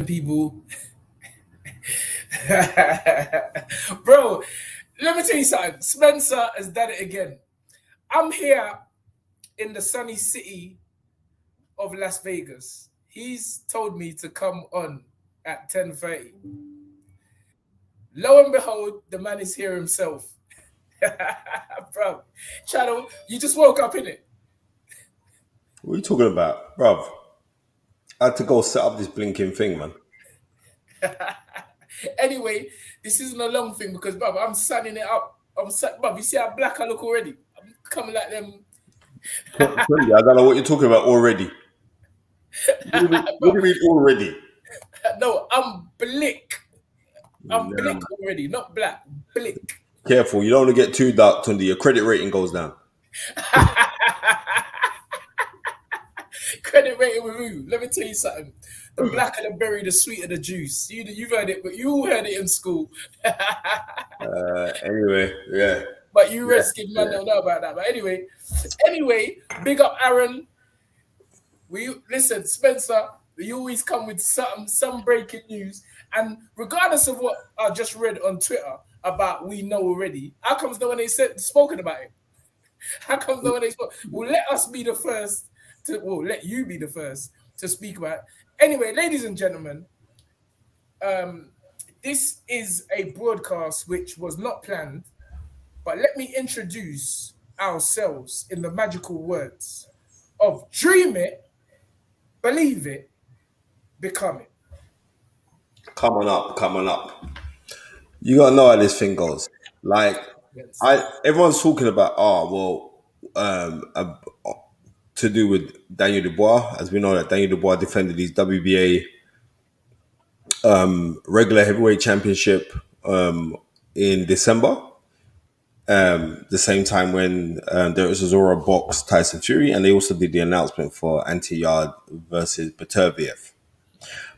people. Bro, let me tell you something. Spencer has done it again. I'm here in the sunny city of Las Vegas. He's told me to come on at 10:30. Lo and behold, the man is here himself. Bro, Channel, you just woke up in it. What are you talking about, bruv? I had to go set up this blinking thing, man. Anyway, this isn't a long thing because, bruv, I'm sunning it up. Bruv, you see how black I look already? I'm coming like them. I don't know what you're talking about already. What do you mean already? No, I'm blick. I'm blick Nah, already, not black. Blick. careful, you don't want to get too dark, Tundi. Your credit rating goes down. Credit rating with who? Let me tell you something. The blacker the berry, the sweeter the juice. You've heard it, but you all heard it in school. Anyway, yeah. But you Yeah, Redskin man yeah. don't know about that. But anyway, big up Aaron. We listen, Spencer. You always come with some breaking news, and regardless of what I just read on Twitter about we know already, how comes no one they said spoken about it? How comes no one they spoke? Well, let us be the first to. Well, let you be the first to speak about it. Anyway, ladies and gentlemen, um, this is a broadcast which was not planned, but let me introduce ourselves in the magical words of dream it, believe it, become it. Come on up, come on up. You gotta know how this thing goes. Like, Yes. everyone's talking about, to do with Daniel Dubois, as we know that Daniel Dubois defended his WBA regular heavyweight championship in December. The same time when there was Zora boxed Tyson Fury, and they also did the announcement for Anti-Yard versus Peterviev.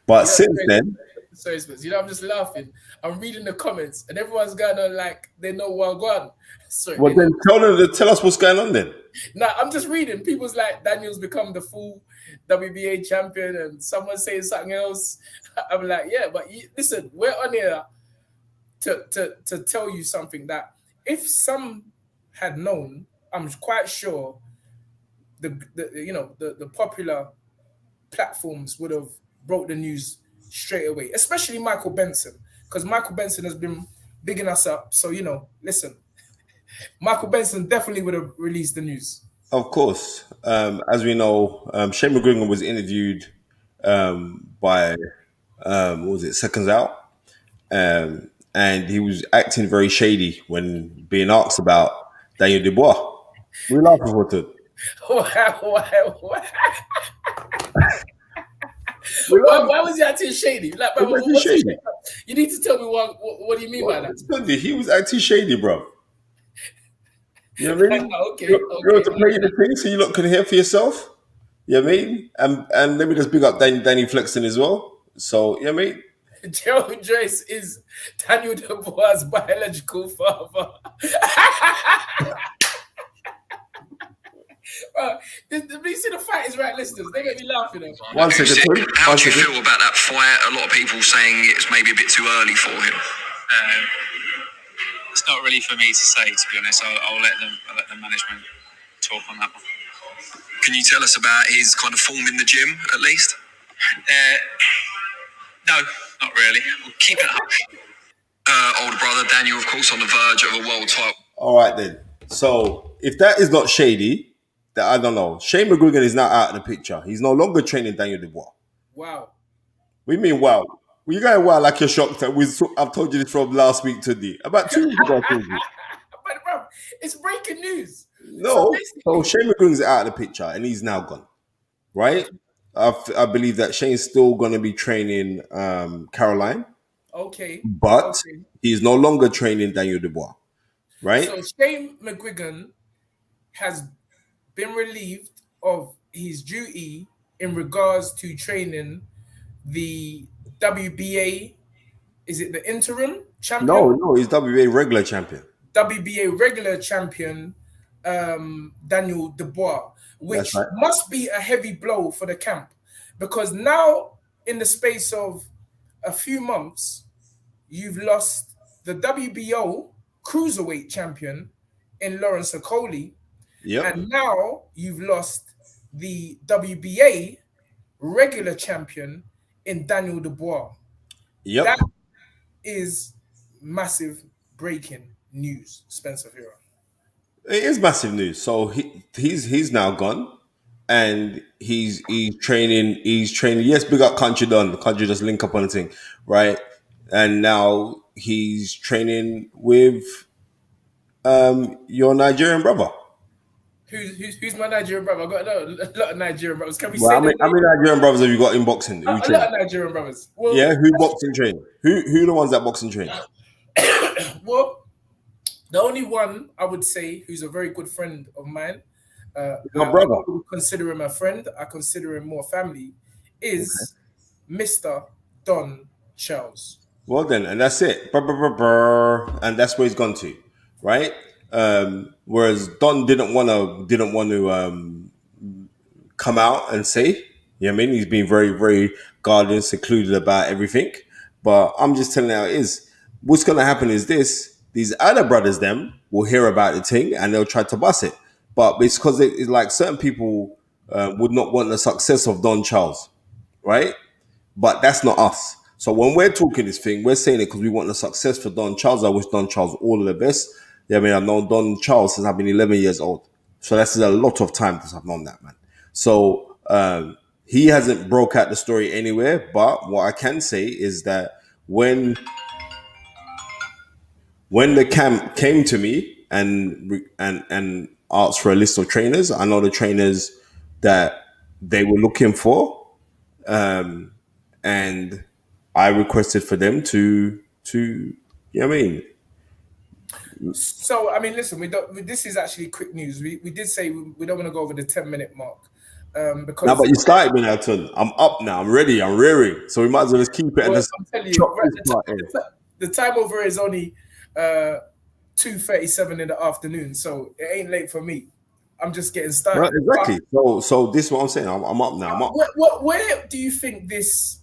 But You know, since then, sorry, Spence. You know, I'm just laughing. I'm reading the comments, and everyone's going on like they know what I'm going. Sorry, well, they then know. tell them to tell us what's going on. Then Nah, I'm just reading. People's like Daniel's become the full WBA champion, and someone's saying something else. I'm like, yeah, but listen, we're on here to tell you something that if some had known, I'm quite sure the popular platforms would have broke the news straight away, especially Michael Benson, because Michael Benson has been bigging us up. So listen, Michael Benson definitely would have released the news. of course, as we know, Shane McGuigan was interviewed by what was it, Seconds Out, and he was acting very shady when being asked about Daniel Dubois. We laughing for it. We laughing. Why was he acting shady? Like, He was acting what's the shady. shade? You need to tell me what do you mean by that? He was acting shady, bro. You know what I mean? Okay, You want okay. to play the thing so you lot can hear for yourself. You know what I mean? And let me just big up Danny Flexen as well. So, you know what I mean? Gerald Joyce is Daniel Dubois' biological father. You see the fight is right, listeners. They get me laughing. One second, sorry. How One do you second. feel about that fight? A lot of people saying it's maybe a bit too early for him. It's not really for me to say, to be honest. I'll let the management talk on that one. Can you tell us about his kind of form in the gym, at least? No, not really. We'll keep it hush. Older brother Daniel, of course, on the verge of a world title. All right, then. So, if that is not shady, then I don't know. Shane McGuigan is now out of the picture. He's no longer training Daniel Dubois. Wow. We mean, wow. Well, you guys, wow, like you're shocked that I've told you this from last week to the about 2 weeks ago. I told you. But bro, it's breaking news. No, so Shane McGuigan's out of the picture and he's now gone, right? I believe that Shane's still going to be training Caroline, Okay. but Okay. he's no longer training Daniel Dubois, right? So Shane McGuigan has been relieved of his duty in regards to training the WBA. Is it the interim champion? No, he's WBA regular champion. WBA regular champion Daniel Dubois, which That's right. must be a heavy blow for the camp because now in the space of a few months, you've lost the WBO cruiserweight champion in Lawrence Okoli, Yep. and now you've lost the WBA regular champion in Daniel Dubois. That Yep. is massive breaking news, Spencer Vera. It is massive news. So he's now gone, and he's training. He's training. Yes, big up Country done. The Country just link up on the thing, right? And now he's training with your Nigerian brother. Who's my Nigerian brother? I've got a lot of Nigerian brothers. Can we Well, say their how name? many Nigerian brothers have you got in boxing? Who A train? lot of Nigerian brothers. Yeah, who boxing train? Who the ones that boxing train? Well, the only one I would say who's a very good friend of mine, Your I brother. don't consider him a friend, I consider him more family, is Mr. Don Charles. Well then, and that's it. Brr, brr, brr, brr. And that's where he's gone to, right? Whereas Don didn't want to come out and say, you know what I mean? He's been very, very guarded and secluded about everything. But I'm just telling you how it is. What's gonna happen is this: these other brothers, them, will hear about the thing and they'll try to bust it. But it's because it's like certain people would not want the success of Don Charles, right? But that's not us. So when we're talking this thing, we're saying it because we want the success for Don Charles. I wish Don Charles all of the best. Yeah, I mean, I've known Don Charles since I've been 11 years old. So that's a lot of time since I've known that man. So he hasn't broke out the story anywhere. But what I can say is that when the camp came to me and asked for a list of trainers, I know the trainers that they were looking for, and I requested for them to you know what I mean. So I mean, listen, we don't. This is actually quick news. We did say we don't want to go over the 10-minute mark, Now, because but you started me now, Ton. I'm up now. I'm ready. I'm rearing. So we might as well just keep it and well, just I'm telling you, chop right, this part in. the time over here is only 2:37 in the afternoon, so it ain't late for me. I'm just getting Right, started. exactly. So this is what I'm saying. I'm up now. I'm up. Where do you think this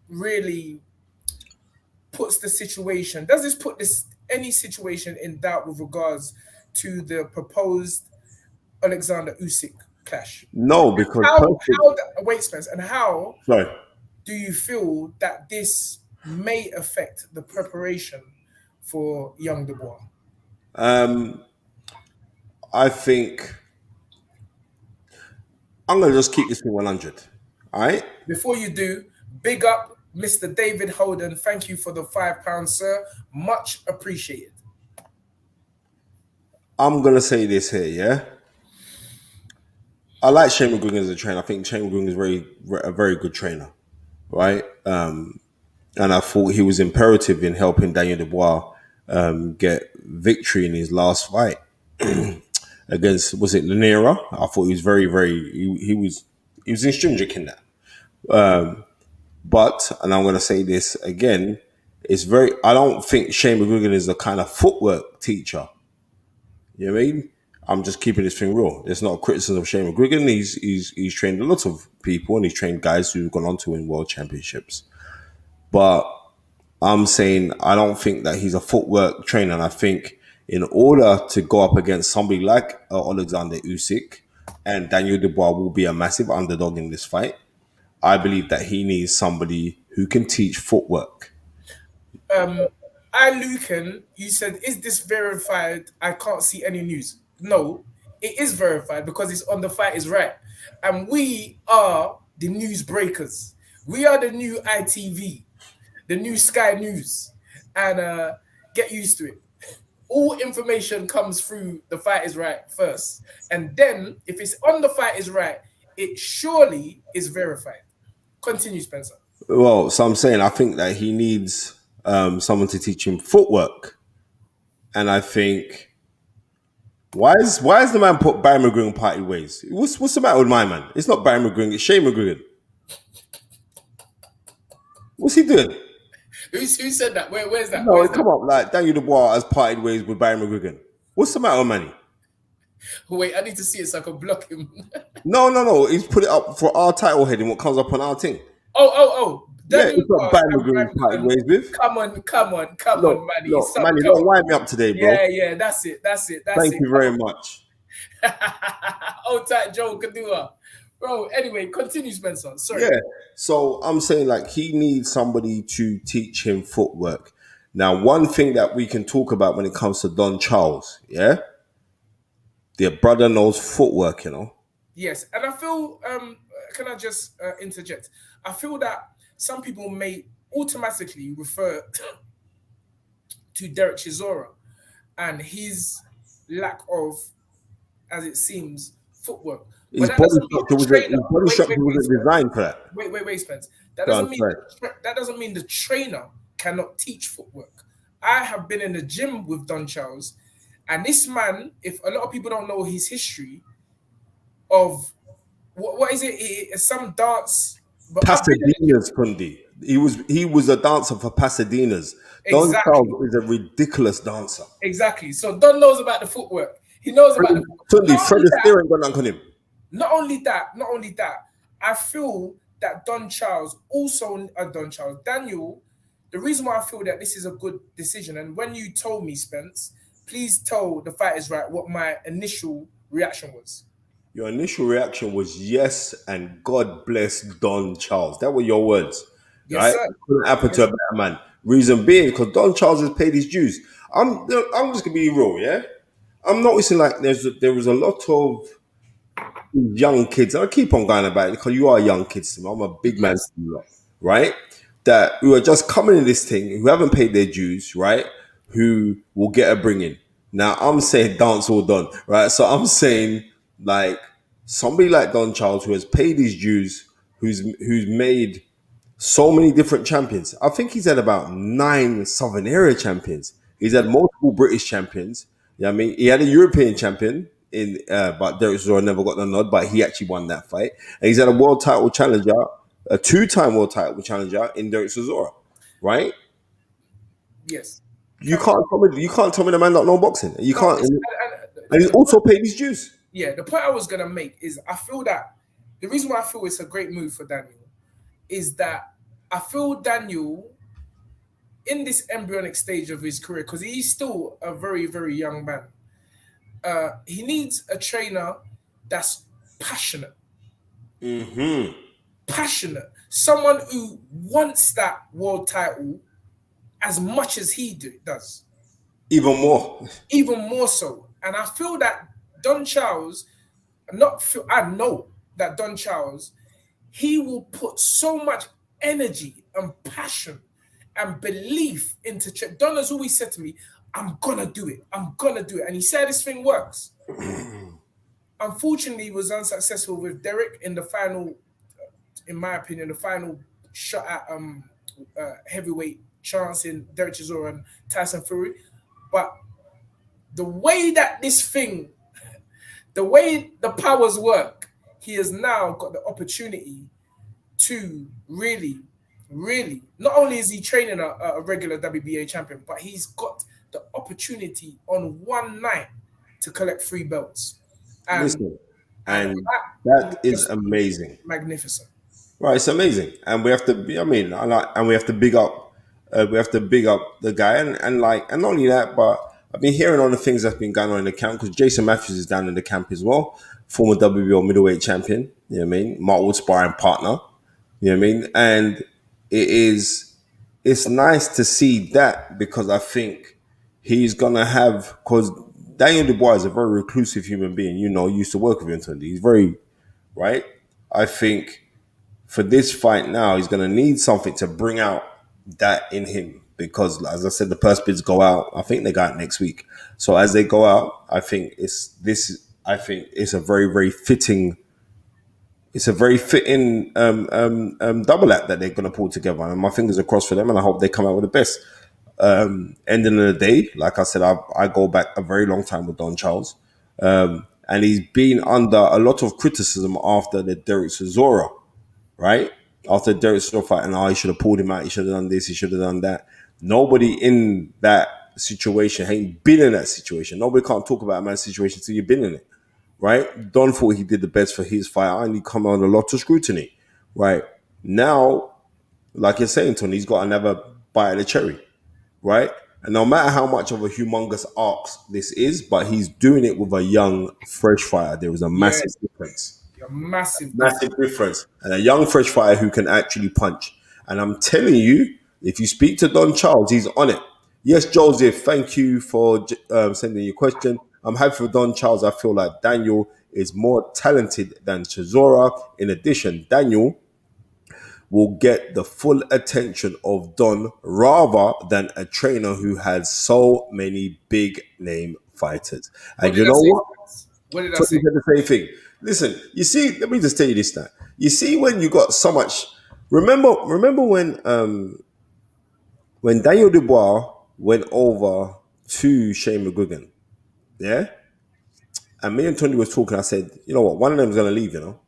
really puts the situation? Does this put this any situation in doubt with regards to the proposed Alexander Usyk clash? No, because Wait, Spence, and how sorry. do you feel that this may affect the preparation for young Dubois? I think I'm gonna just keep this thing 100. All right. Before you do, big up Mr. David Holden. Thank you for the £5, sir. Much appreciated. I'm gonna say this here, yeah. I like Shane McGuigan as a trainer. I think Shane McGuigan is a very good trainer, right? And I thought he was imperative in helping Daniel Dubois get victory in his last fight against, was it Lanera? I thought he was he was intrinsic in that. But and I'm going to say this again, I don't think Shane McGuigan is the kind of footwork teacher. You know what I mean? I'm just keeping this thing real. There's not a criticism of Shane McGuigan. He's trained a lot of people and he's trained guys who've gone on to win world championships. But I'm saying I don't think that he's a footwork trainer. And I think in order to go up against somebody like Alexander Usyk, and Daniel Dubois will be a massive underdog in this fight, I believe that he needs somebody who can teach footwork. Lucan, you said, is this verified? I can't see any news. No, it is verified because it's on The Fight Is Right. And we are the news breakers. We are the new ITV, the new Sky News. And get used to it. All information comes through The Fight Is Right first. And then, if it's on The Fight Is Right, it surely is verified. Continue, Spencer. Well, so I'm saying I think that he needs someone to teach him footwork. And I think why is the man put Barry McGuigan party ways? What's the matter with my man? It's not Barry McGuigan, it's Shane McGuigan. What's he doing? Who said that? Where's that? No, Where's come up like Daniel Dubois has parted ways with Barry McGuigan. What's the matter with Manny? Wait, I need to see it so I can block him. No. He's put it up for our title heading, what comes up on our thing. Oh. Yeah, Daniel it's not Dubois bad and McGregor parted Bram. ways with. Come Look, on, Manny. look, Some Manny, come. don't wind me up today, bro. Yeah. That's it. Thank you Come very much. on. Old tight Joe Kadua. Bro, anyway, continue, Spencer. Sorry. Yeah. So I'm saying like he needs somebody to teach him footwork. Now, one thing that we can talk about when it comes to Don Charles, yeah, their brother knows footwork, you know. Yes, and I feel. Can I just interject? I feel that some people may automatically refer to Derek Chisora and his lack of, as it seems, footwork. But His that body doesn't mean structure the wasn't trainer. his body structure Wait, wasn't Spence. designed for that. Wait, Spence. That Go doesn't on, mean sorry. that doesn't mean the trainer cannot teach footwork. I have been in the gym with Don Charles, and this man, if a lot of people don't know his history of what is it? It's some dance, but I've been in the gym. Pasadena's Kundi. He was a dancer for Pasadena's. Don Exactly, Charles is a ridiculous dancer. exactly. So Don knows about the footwork. He knows about the footwork. Tundi, Fred Astaire ain't got nothing on him. Not only that, I feel that Don Charles, Daniel, the reason why I feel that this is a good decision, and when you told me, Spence, please tell the Fight Is Right what my initial reaction was. Your initial reaction was yes, and God bless Don Charles. That were your words, Yes, right? sir. It couldn't happen to a Yes, better man. Reason being, because Don Charles has paid his dues. I'm just gonna be real, yeah. I'm noticing like there was a lot of young kids. I keep on going about it because you are young kids to me. I'm a big man to yes, you lot, right? That who are just coming in this thing, who haven't paid their dues, right? Who will get a bringing. Now I'm saying dance all done, right? So I'm saying like somebody like Don Charles who has paid his dues, who's made so many different champions. I think he's had about 9 Southern area champions. He's had multiple British champions. Yeah, I mean, he had a European champion in, but Derek Chisora never got the nod. But he actually won that fight, and he's had a world title challenger, a two-time world title challenger in Derek Chisora, right? yes. You can't tell me the man not know boxing. You No, can't, listen, and he's the point, also paid his dues. yeah, the point I was gonna make is I feel that the reason why I feel it's a great move for Daniel is that I feel Daniel in this embryonic stage of his career because he's still a very very young man. He needs a trainer that's passionate, passionate, someone who wants that world title as much as does, Even more. even more so. And I feel that Don Charles, not feel, I know that Don Charles, he will put so much energy and passion and belief into. Don has always said to me, "I'm gonna do it. I'm gonna do it," and he said this thing works. Unfortunately, he was unsuccessful with Derek in the final. In my opinion, the final shot at heavyweight chance in Derek Chisora and Tyson Fury. But the way that the way the powers work, he has now got the opportunity to really, really, not only is he training a regular WBA champion, but he's got the opportunity on one night to collect 3 belts. And Listen, and and that that will is just be amazing. magnificent. Right, it's amazing, and we have to. I mean, and we have to big up. We have to big up the guy, and like, and not only that, but I've been hearing all the things that's been going on in the camp because Jason Matthews is down in the camp as well, former WBO middleweight champion. You know what I mean? Mark Wood sparring partner. You know what I mean? And it's nice to see that because I think he's gonna have because Daniel Dubois is a very reclusive human being. You know, used to work with him. Tony. He's very right. I think for this fight now, he's going to need something to bring out that in him because, as I said, the purse bids go out. I think they go out next week. So as they go out, I think it's this. I think it's a very, very fitting. It's a very fitting double act that they're going to pull together, and my fingers are crossed for them, and I hope they come out with the best. Ending of the day, like I said, I go back a very long time with Don Charles, and he's been under a lot of criticism after the Derek Chisora right? After Derek Chisora fight, and he should have pulled him out. He should have done this. He should have done that. Nobody in that situation ain't been in that situation. Nobody can't talk about a man's situation until you've been in it, right? Don thought he did the best for his fight, and he come under a lot of scrutiny, right? Now, like you're saying, Tony, he's got another bite of the cherry, right? And no matter how much of a humongous arc this is, but he's doing it with a young, fresh fighter. There is a massive Yes, difference. a massive difference. Massive difference. And a young, fresh fighter who can actually punch. And I'm telling you, if you speak to Don Charles, he's on it. Yes, Joseph, thank you for sending your question. I'm happy for Don Charles. I feel like Daniel is more talented than Chisora. In addition, Daniel will get the full attention of Don rather than a trainer who has so many big name fighters. What And did you I know say? what? What did I Totally say? said the same thing. Listen, you see, let me just tell you this now. You see, when you got so much, remember when Daniel Dubois went over to Shane McGuigan, yeah, and me and Tony was talking. I said, you know what, one of them's gonna leave, you know.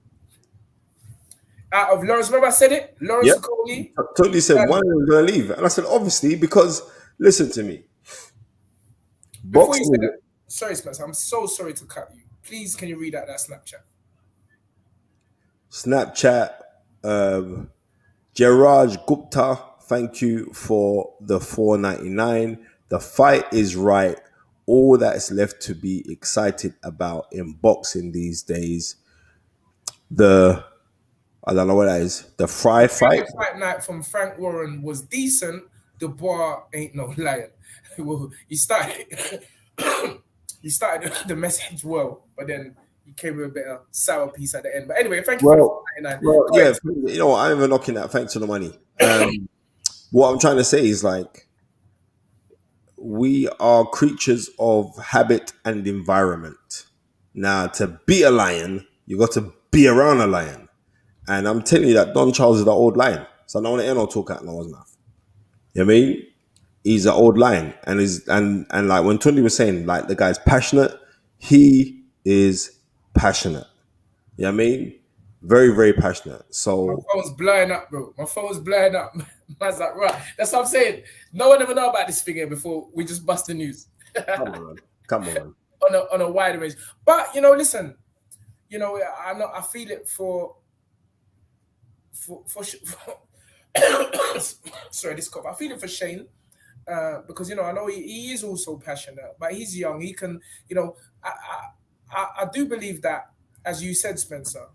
Out of Lawrence, remember I said it? Lawrence Yep. Okoli. Tony said one of them's gonna leave, and I said, obviously, because listen to me, Before you said boxing, that, sorry, Spencer, I'm so sorry to cut you. Please, can you read out that Snapchat? Snapchat, Gerard Gupta, thank you for the 4.99. The fight is right. All that is left to be excited about in boxing these days. The I don't know what that is. The Fry fight. Friday fight night from Frank Warren was decent. Dubois ain't no lion. Well, he started he started the message well, but then he came with a bit of sour piece at the end. But anyway, thank you for the Well, 499. well, Go yeah. ahead. You know, I'm even knocking that. Thanks to the money. What I'm trying to say is like we are creatures of habit and environment. Now, to be a lion, you got to be around a lion. And I'm telling you that Don Charles is the old lion. So I don't want to hear no talk out no one's mouth. You know what I mean? He's an old lion. And like when Tundi was saying, like the guy's passionate, he is passionate. You know what I mean? Very, very passionate. My So phone's blowing up, bro. My phone's blowing up. Man's like, right. That's what I'm saying. No one ever know about this thing here before we just bust the news come on, man. Come on, man. on a wider range. But you know, listen, you know, I feel it for sorry, this cough. I feel it for Shane. Because you know I know he is also passionate, but he's young. He can, you know, I do believe that, as you said, Spencer,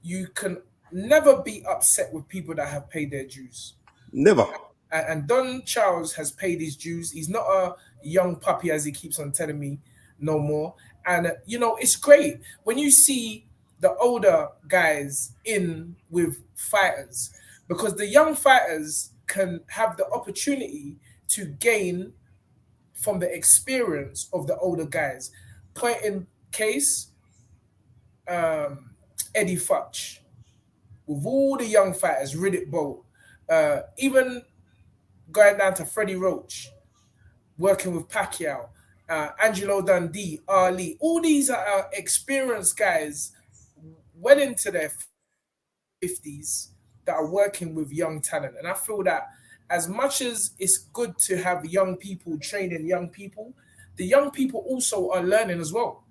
you can never be upset with people that have paid their dues. Never. And Don Charles has paid his dues. He's not a young puppy, as he keeps on telling me, no more. And you know, it's great when you see the older guys in with fighters, because the young fighters can have the opportunity to gain from the experience of the older guys. Point in case, Eddie Futch, with all the young fighters, Riddick Bowe, even going down to Freddie Roach, working with Pacquiao, Angelo Dundee, Ali. All these are experienced guys, well into their 50s, that are working with young talent. And I feel that as much as it's good to have young people training young people, the young people also are learning as well.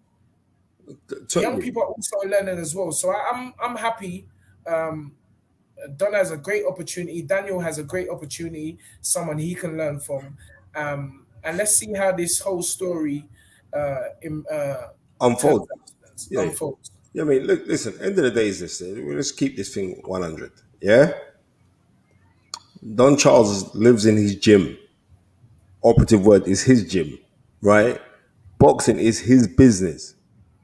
The young Totally. people are also learning as well. So I'm happy. Don has a great opportunity. Daniel has a great opportunity. Someone he can learn from. And let's see how this whole story turns Unfold. out, Yeah. unfolds. Yeah, I mean, look, listen, end of the day is this. Let's keep this thing 100. Yeah? Don Charles lives in his gym. Operative word is his gym, right? Boxing is his business.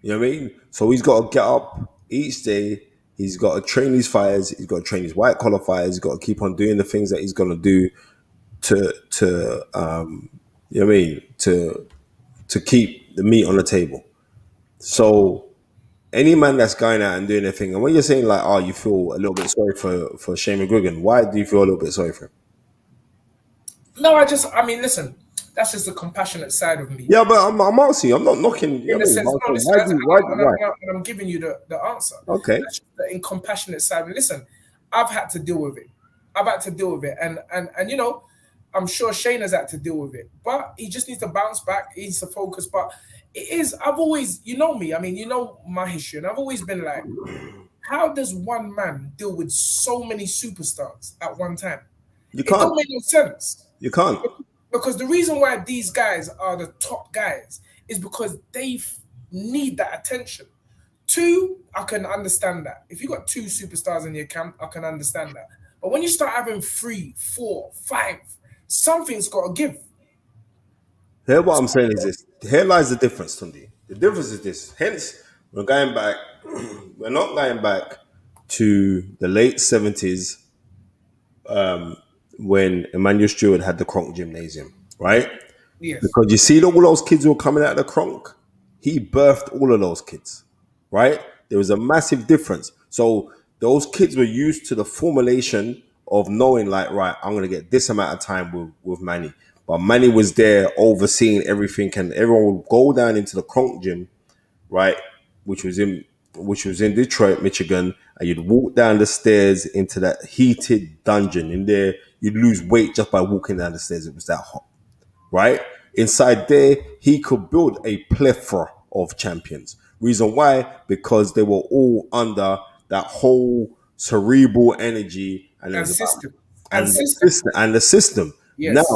You know what I mean? So he's got to get up each day. He's got to train his fighters. He's got to train his white collar fighters. He's got to keep on doing the things that he's going to do to you know what I mean? To keep the meat on the table. So any man that's going out and doing their thing, and when you're saying like, oh, you feel a little bit sorry for Shane McGuigan, why do you feel a little bit sorry for him? No, I mean, listen, that's just the compassionate side of me. Yeah, but I'm asking you, I'm not knocking. You In know the what I mean? sense, I'm no, saying, listen, why? and I'm giving you the answer. Okay. That's just the incompassionate side. And listen, I've had to deal with it. I've had to deal with it, and you know, I'm sure Shane has had to deal with it. But he just needs to bounce back. He needs to focus. But it is. I've always, you know me. I mean, you know my history, and I've always been like, how does one man deal with so many superstars at one time? You It can't. don't make no sense. You can't. Because the reason why these guys are the top guys is because need that attention. Two, I can understand that. If you got two superstars in your camp, I can understand that. But when you start having three, four, five, something's got to give. Here, what I'm saying is this. Here lies the difference, Tundi. The difference is this. Hence, we're going back. We're not going back to the late 70s when Emmanuel Stewart had the Kronk Gymnasium, right? Yes. Because you see all those kids who were coming out of the Kronk, he birthed all of those kids, right? There was a massive difference. So those kids were used to the formulation of knowing, like, right, I'm going to get this amount of time with Manny. But Manny was there overseeing everything, and everyone would go down into the Kronk gym, right, which was in Detroit, Michigan, and you'd walk down the stairs into that heated dungeon. In there, you'd lose weight just by walking down the stairs. It was that hot, right? Inside there, he could build a plethora of champions. Reason why? Because they were all under that whole cerebral energy, and it And was about system. And system. the system. Yes.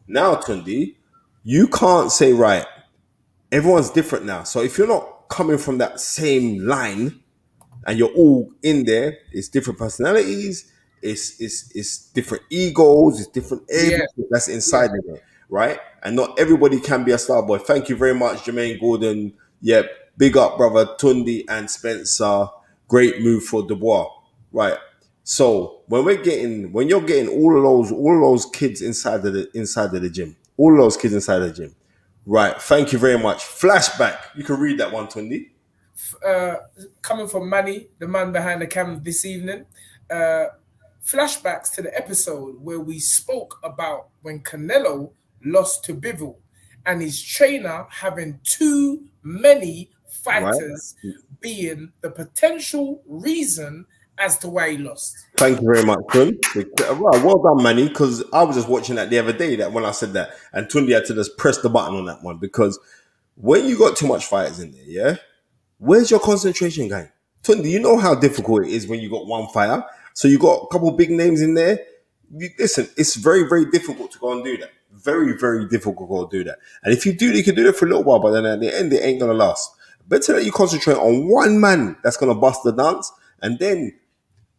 Now, Tundi, you can't say right. Everyone's different now. So if you're not coming from that same line, and you're all in there, it's different personalities, it's different egos, it's different Yes. everything that's Yes. inside of it, right? And not everybody can be a star boy. Thank you very much, Jermaine Gordon. Yep, big up, brother Tundi and Spencer. Great move for Dubois, right? So when you're getting all of those kids inside of the gym, all of those kids inside of the gym, right? Thank you very much. Flashback. You can read that one, Tundi. uh, Coming from Manny, the man behind the camera this evening, uh, flashbacks to the episode where we spoke about when Canelo lost to Bivol and his trainer having too many Right. fighters being the potential reason as to why he lost. Thank you very much, Tun. Well done, Manny, because I was just watching that the other day that when I said that, and Tundi had to just press the button on that one because when you got too much fighters in there, yeah, where's your concentration going? Tundi, you know how difficult it is when you got one fighter. So you got a couple big names in there. Listen, it's very, very difficult to go and do that. Very, very difficult to go and do that. And if you do, you can do it for a little while, but then at the end, it ain't gonna last. Better that you concentrate on one man that's gonna bust the dance, and then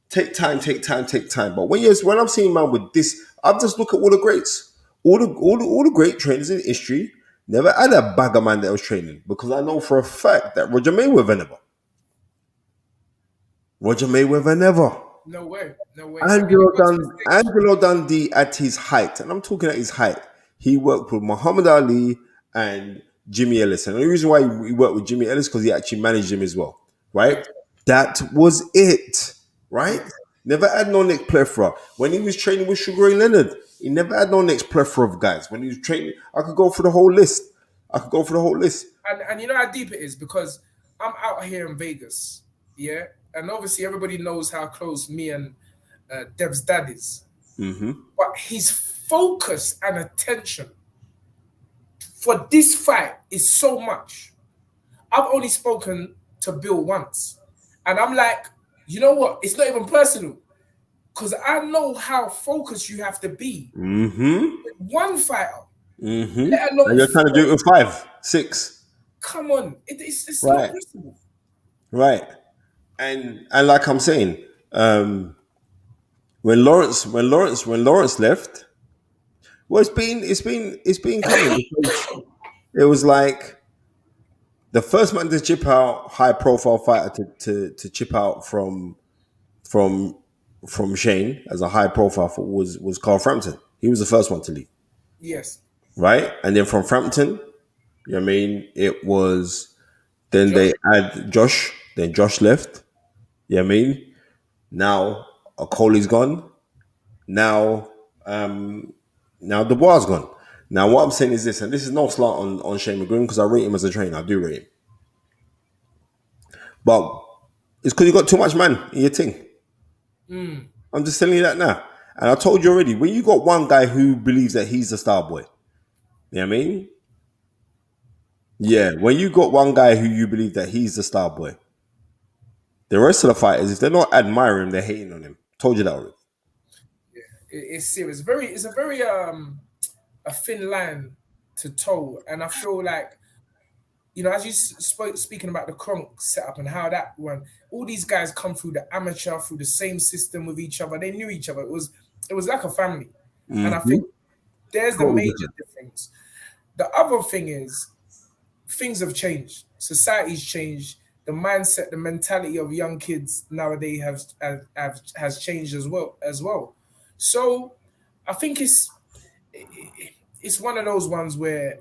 take time, take time, take time. But when I'm seeing man with this, I've just look at all the greats, all the great trainers in history. Never had a bagger man that was training because I know for a fact that Roger Mayweather never. No way, no way. I mean, it goes to the stage. Angelo Dundee at his height, and I'm talking at his height. He worked with Muhammad Ali and Jimmy Ellis, and the reason why he worked with Jimmy Ellis because he actually managed him as well, right? Yes, That was it, right? yes. Never had no next plethora. When he was training with Sugar Ray Leonard, he never had no next plethora of guys. When he was training, I could go for the whole list. And you know how deep it is because I'm out here in Vegas, yeah, and obviously everybody knows how close me and Dev's dad is. But his focus and attention for this fight is so much. I've only spoken to Bill once, and I'm like, you know what? It's not even personal because I know how focused you have to be with one fighter, let And alone you're trying to do it four. with 5, 6, Come on, it's not right? possible. Right. And like I'm saying, when Lawrence left, well, it's been coming because it was like the first man to chip out high profile fighter to chip out from from Shane as a high profile was Carl Frampton. He was the first one to leave, Yes, right? And then from Frampton, you know what I mean, it was then Josh. they had Josh, then Josh left. You know what I mean? Now Coley's gone. Now now Dubois is gone. Now what I'm saying is this, and this is no slant on Shane McGoon because I rate him as a trainer. I do rate him. But it's because you got too much man in your thing. I'm just telling you that now. And I told you already, when you got one guy who believes that he's the star boy, you know what I mean? Yeah, when you got one guy who you believe that he's the star boy, The rest of the fighters, if they're not admiring him, they're hating on him. Told you that already. It's serious. It's a very a thin line to toe, and I feel like as you spoke speaking about the Kronk setup and how that went, all these guys come through the amateur, through the same system with each other. They knew each other. It was like a family, and I Mm-hmm. think there's the Totally major different. difference. The other thing is things have changed. Society's changed. The mindset, the mentality of young kids nowadays has changed as well. So I think it's one of those ones where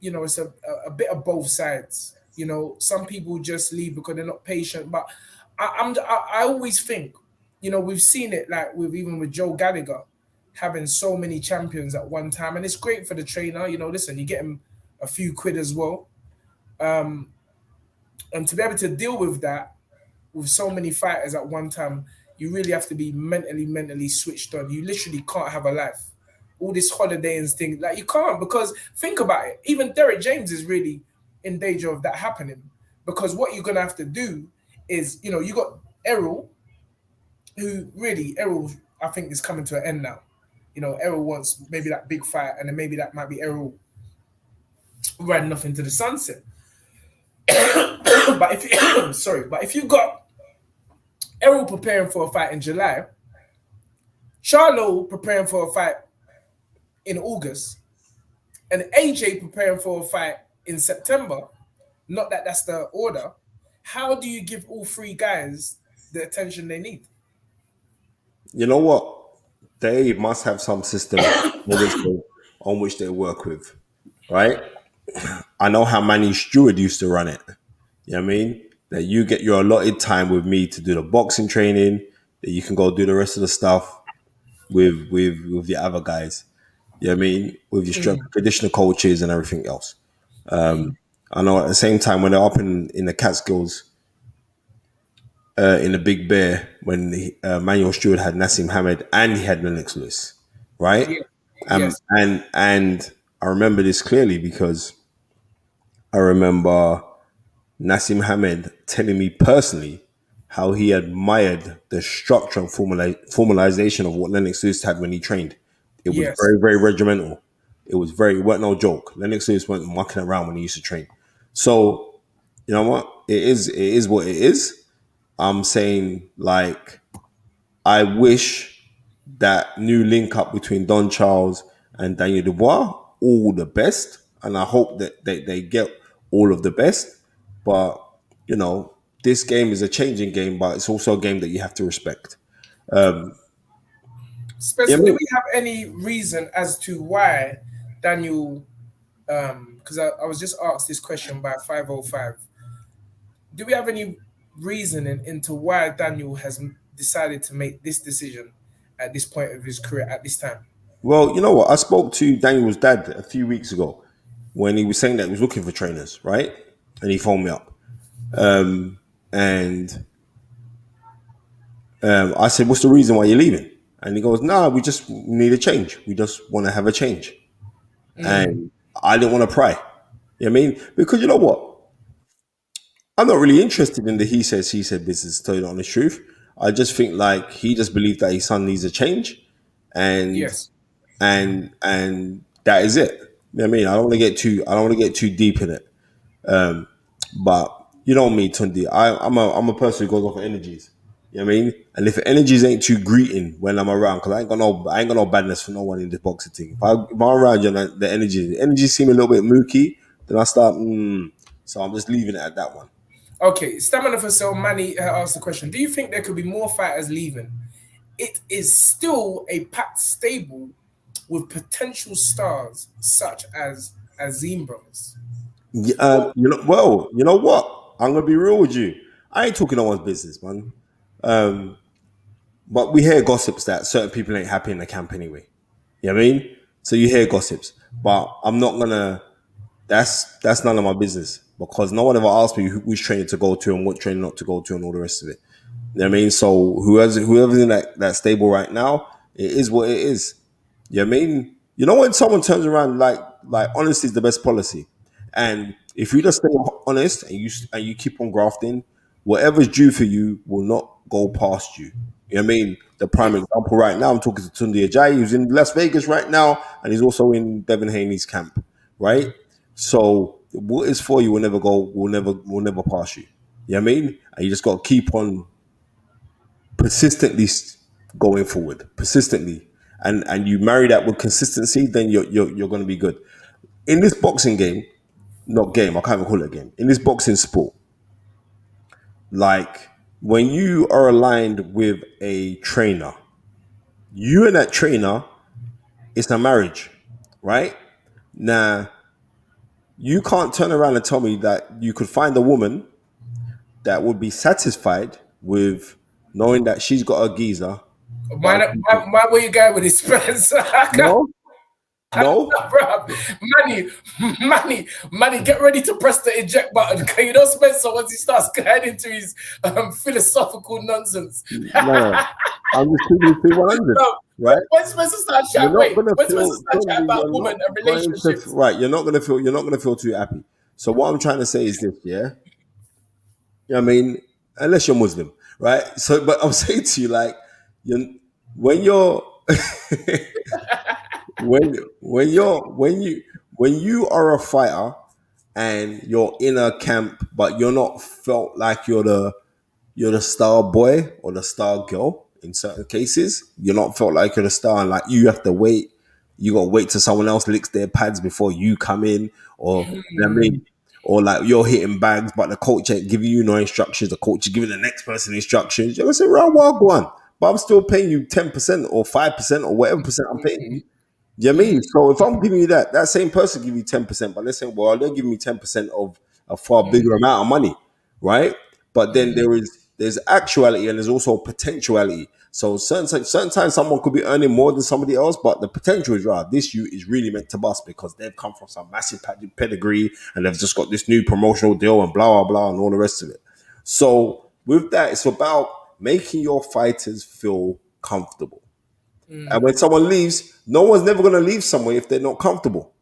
it's a bit of both sides. Some people just leave because they're not patient. But I always think, we've seen it like even with Joe Gallagher having so many champions at one time, and it's great for the trainer. Listen, you get him a few quid as well, and to be able to deal with that with so many fighters at one time, you really have to be mentally switched on. You literally can't have a life. All this holiday and things, like you can't, because think about it. Even Derek James is really in danger of that happening, because what you're gonna have to do is, you got Errol, who really Errol, I think, is coming to an end now. Errol wants maybe that big fight, and then maybe that might be Errol riding off into the sunset. But if but if you got Errol preparing for a fight in July, Charlo preparing for a fight in August, and AJ preparing for a fight in September, not that that's the order, how do you give all three guys the attention they need? You know what? They must have some system on which they work with, right? I know how Manny Stewart used to run it. You know what I mean? That you get your allotted time with me to do the boxing training, that you can go do the rest of the stuff with the other guys. You know what I mean? With your strength conditioner coaches and everything else. I know at the same time when they're up in the Catskills, in the Big Bear, when Manuel Stewart had Nassim Hamed and he had Lennox Lewis, right? Yeah. Yes. And I remember this clearly because I remember Nassim Hamed telling me personally how he admired the structure and formalization of what Lennox Lewis had when he trained. It was Yes. very, very regimental. It wasn't no joke. Lennox Lewis went mucking around when he used to train. So, you know what? It is what it is. I'm saying, like, I wish that new link up between Don Charles and Daniel Dubois all the best, and I hope that they get all of the best. But you know, this game is a changing game, but it's also a game that you have to respect. Yeah, Spencer, do mate. we have any reason as to why Daniel, because I was just asked this question by 505, do we have any reason into why Daniel has decided to make this decision at this point of his career at this time? Well, you know what? I spoke to Daniel's dad a few weeks ago when he was saying that he was looking for trainers, right? And he phoned me up, and I said, "What's the reason why you're leaving?" And he goes, "Nah, we just need a change. We just want to have a change." And I didn't want to pry. You know what I mean? Because you know what? I'm not really interested in the he says, he said business, to tell you the honest truth. I just think like he just believed that his son needs a change, and Yes. and that is it. You know what I mean? I don't want to get too deep in it. But you know me, Tundi. I'm a person who goes off of energies. You know what I mean? And if energies ain't too greeting when I'm around, because I ain't got no badness for no one in this boxing thing. If I'm around you and the energy seem a little bit mooky, then I start. So I'm just leaving it at that one. Okay, Stamina for Sale Manny asked the question: do you think there could be more fighters leaving? It is still a packed stable with potential stars such as Azim Brothers. What? You know what? I'm gonna be real with you. I ain't talking no one's business, man. But we hear gossips that certain people ain't happy in the camp anyway. You know what I mean? So you hear gossips, but I'm not gonna. That's none of my business because no one ever asked me which training to go to and what training not to go to and all the rest of it. You know what I mean? So whoever's in that stable right now, it is what it is. You know what I mean? You know when someone turns around like honesty is the best policy, and if you just stay honest and you keep on grafting, whatever's due for you will not go past you. You know what I mean? The prime example right now, I'm talking to Tunde Ajayi, who's in Las Vegas right now, and he's also in Devin Haney's camp, right? So what is for you will never pass you. You know what I mean? And you just got to keep on persistently going forward, persistently, and you marry that with consistency, then you're going to be good. In this boxing game, not game, I can't even call it a game. In this boxing sport, like when you are aligned with a trainer, you and that trainer, it's a marriage, right? Now, you can't turn around and tell me that you could find a woman that would be satisfied with knowing that she's got a geezer. But Where you going with this, Spence? I can't, no, no, bro. Manny, get ready to press the eject button. Can you know Spencer once he starts going into his philosophical nonsense? no. I'm just keeping it 100, No, right? when Spencer starts You're chatting, not wait, gonna when Spencer feel starts chatting Tony, about you're women not and going to relationships, right. You're not gonna feel too happy. So what I'm trying to say is this, yeah. You know what I mean, unless you're Muslim, right? So, but I'm saying to you, like, you when you're when you are a fighter and you're in a camp, but you're not felt like you're the star boy or the star girl in certain cases. You're not felt like you're the star, and like you have to wait. You got to wait till someone else licks their pads before you come in, or you know what I mean, or like you're hitting bags, but the coach ain't giving you no instructions. The coach is giving the next person instructions. You're gonna say, "Right, well, go on," but I'm still paying you 10% or 5% or whatever percent I'm paying you. You know what I mean? So if I'm giving you that same person give you 10%, but let's say, well, they're giving me 10% of a far bigger amount of money, right? But then there's actuality and there's also potentiality. So certain times someone could be earning more than somebody else, but the potential is right. This you is really meant to bust because they've come from some massive pedigree and they've just got this new promotional deal and blah blah blah and all the rest of it. So with that, it's about making your fighters feel comfortable. And when someone leaves, no one's never going to leave somewhere if they're not comfortable.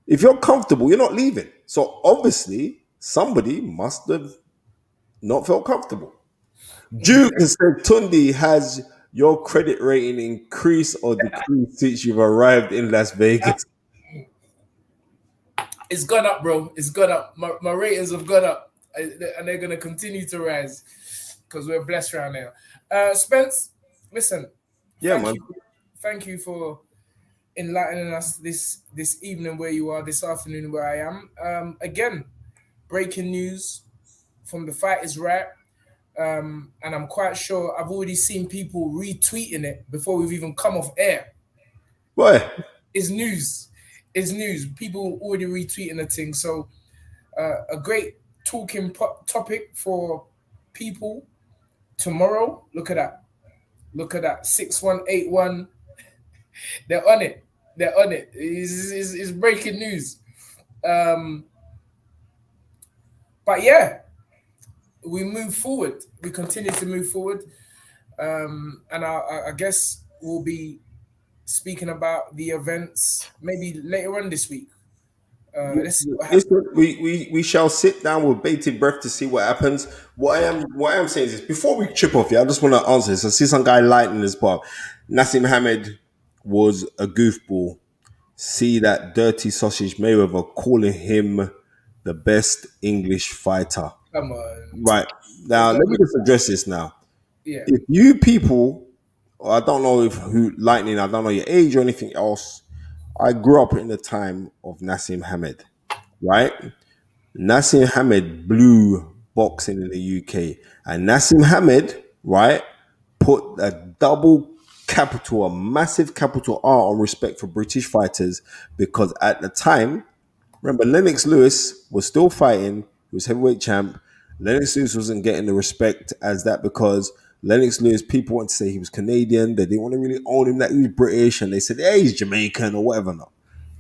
If you're comfortable, you're not leaving. So obviously, somebody must have not felt comfortable. Duke has said, Tundi, has your credit rating increased or decreased since you've arrived in Las Vegas? it's gone up, bro. It's gone up. My ratings have gone up, and they're gonna continue to rise because we're blessed right now. Spence, listen, Yeah, thank man. you, thank you for enlightening us this evening where you are, this afternoon where I am. Again, breaking news from the Fight is Right. And I'm quite sure I've already seen people retweeting it before we've even come off air. Boy, It's news. It's news. People already retweeting the thing. So a great talking topic for people tomorrow. Look at that. Look at that. 6181. They're on it. They're on it. It's breaking news. Um, but yeah, we move forward. We continue to move forward. And I guess we'll be speaking about the events maybe later on this week. Let's see what happens. listen, we shall sit down with bated breath to see what happens. What I am saying is this, before we chip off, yeah, I just want to answer this. I see some guy lighting this part. Nassim Hamed was a goofball. See that dirty sausage Mayweather calling him the best English fighter. Come on. Right. Let's Now, not let me go. just address this now. Yeah. If you people, I don't know if who lightning, I don't know your age or anything else. I grew up in the time of Nassim Hamed, right? Nassim Hamed blew boxing in the UK. And Nassim Hamed, right, put a double capital, a massive capital R on respect for British fighters because at the time, remember, Lennox Lewis was still fighting. He was heavyweight champ. Lennox Lewis wasn't getting the respect as that because Lennox Lewis, people wanted to say he was Canadian. They didn't want to really own him that he was British. And they said, hey, he's Jamaican or whatever. No.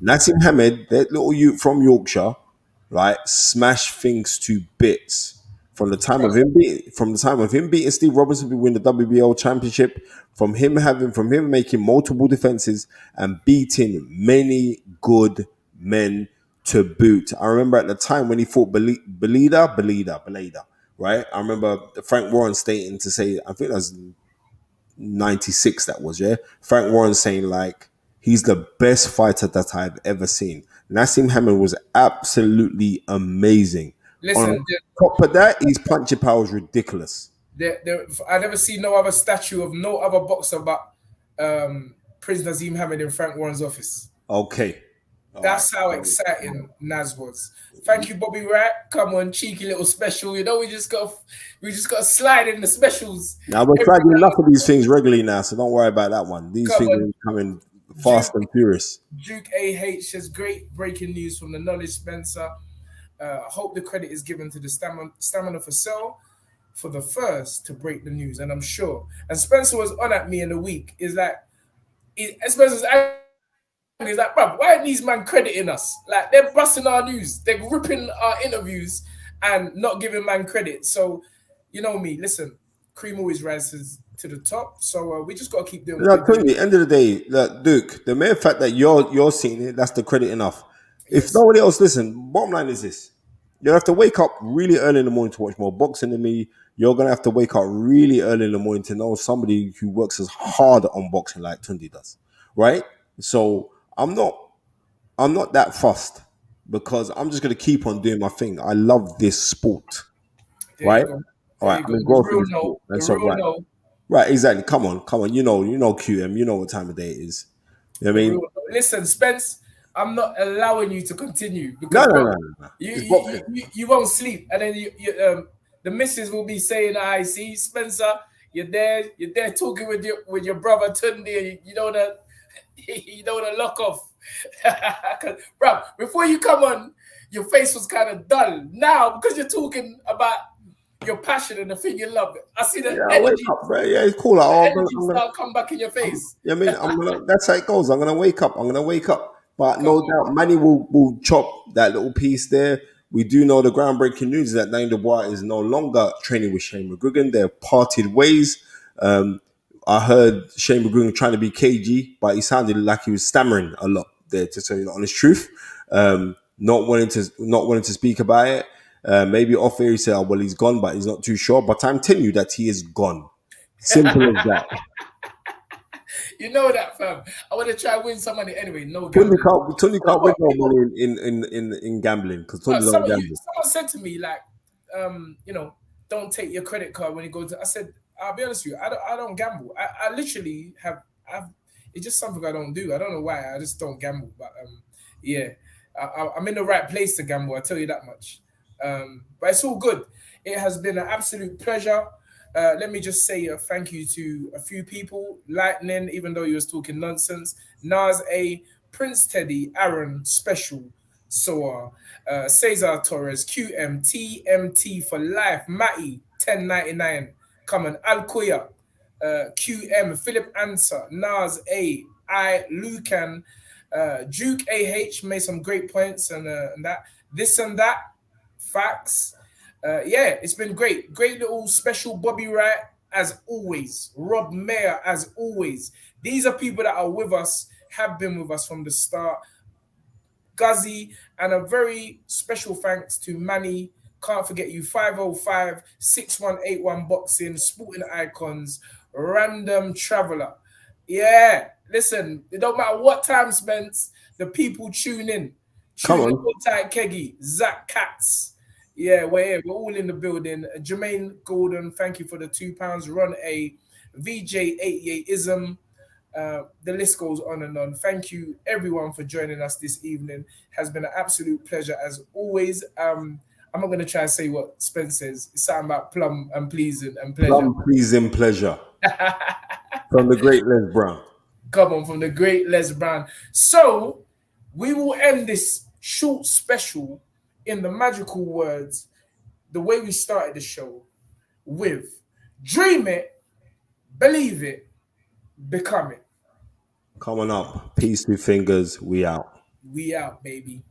Nassim Hamed, that little youth from Yorkshire, right, smashed things to bits. From the time of him beating Steve Robinson to win the WBO championship, from him making multiple defenses and beating many good men to boot. I remember at the time when he fought Belida, right? I remember Frank Warren stating to say, I think that was 96, that was, yeah? Frank Warren saying, like, he's the best fighter that I've ever seen. Nassim Hamid was absolutely amazing. On Listen, top of that, his punching power was ridiculous. I never see no other statue of no other boxer but Prince Nazim Hamid in Frank Warren's office. Okay. All right. That's how exciting Naz was. Thank you, Bobby Wright. Come on, cheeky little special. You know, we just got to slide in the specials. Now we're Every trying to do enough now. of these things regularly now, so don't worry about that one. These Come things on, are coming Duke fast and furious. Duke AH has great breaking news from the Knowledge Spencer. I hope the credit is given to the Stamina for Sale for the first to break the news, and I'm sure. And Spencer was on at me in the week. Is like, Spencer's angry. He's like, bruv, why are these man crediting us? Like, they're busting our news, they're ripping our interviews, and not giving man credit. So, you know me. Listen, cream always rises to the top. So we just got to keep doing what No, we're doing. clearly, end of the day, look, Duke, the mere fact that you're seeing it, that's the credit enough. If Yes, nobody else listen, bottom line is this: you have to wake up really early in the morning to watch more boxing than me. You're gonna have to wake up really early in the morning to know somebody who works as hard on boxing like Tundi does, right? So I'm not that fussed because I'm just gonna keep on doing my thing. I love this sport, there you right? go. All There right, you I'm go. The engrossed in real this no. sport, and The so real right. no. Right, exactly. Come on, come on. You know QM. You know what time of day it is. You know what The I real mean? no. Listen, Spence, I'm not allowing you to continue No, because, no, bro, no, no, no. you It's you, you, boxing. you you won't sleep, and then the missus will be saying, "I see, Spencer, you're there talking with your brother Tunde, and you don't wanna you don't wanna lock off." 'Cause, bro, before you come on, your face was kind of dull. Now, because you're talking about your passion and the thing you love, I see Yeah, I wake up, bro. Yeah, it's cool. Like, the oh, energy I'm gonna, start come back in your face. I mean, I'm gonna. That's how it goes. I'm gonna wake up. I'm gonna wake up. But Come no on. doubt, Manny will chop that little piece there. We do know the groundbreaking news is that Dane Dubois is no longer training with Shane McGuigan. They've parted ways. Um, I heard Shane McGuigan trying to be cagey, but he sounded like he was stammering a lot there, to tell you the honest truth. Not wanting to speak about it. Maybe off air he said, oh, well, he's gone, but he's not too sure. But I'm telling you that he is gone. Simple as that. You know that, fam. I want to try and win some money anyway. No Tony gambling. can't, Tony You know can't win what, no people? money in gambling because Tony don't gamble. Someone said to me like, don't take your credit card when you go to. I said, I'll be honest with you. I don't gamble. I literally have. It's just something I don't do. I don't know why. I just don't gamble. But yeah, I'm in the right place to gamble. I tell you that much. But it's all good. It has been an absolute pleasure. Let me just say a thank you to a few people. Lightning, even though he was talking nonsense. Nas A, Prince Teddy, Aaron, Special, Soa, Cesar Torres, QM, TMT for life, Matty, 1099, Common, Al Kuya, QM, Philip Answer, Nas A, I, Lucan, Duke AH made some great points and that. This and that, facts. Yeah, it's been great. Great little special Bobby Wright, as always. Rob Mayer, as always. These are people that are with us, have been with us from the start. Guzzy, and a very special thanks to Manny. Can't forget you, 505-6181 Boxing, Sporting Icons, Random Traveler. Yeah, listen, it don't matter what time spent, the people tune in. Come Tune in, on. Tight Keggy, Zach Katz. Yeah, we're here. We're all in the building. Jermaine Gordon, thank you for the £2. Ron A. VJ88ism. The list goes on and on. Thank you, everyone, for joining us this evening. Has been an absolute pleasure as always. I'm not going to try and say what Spence says. It's something about plum and pleasing and pleasure. Plum pleasing pleasure from the great Les Brown. Come on, from the great Les Brown. So we will end this short special in the magical words, the way we started the show, with dream it, believe it, become it. Coming up. Peace, two fingers. We out. We out, baby.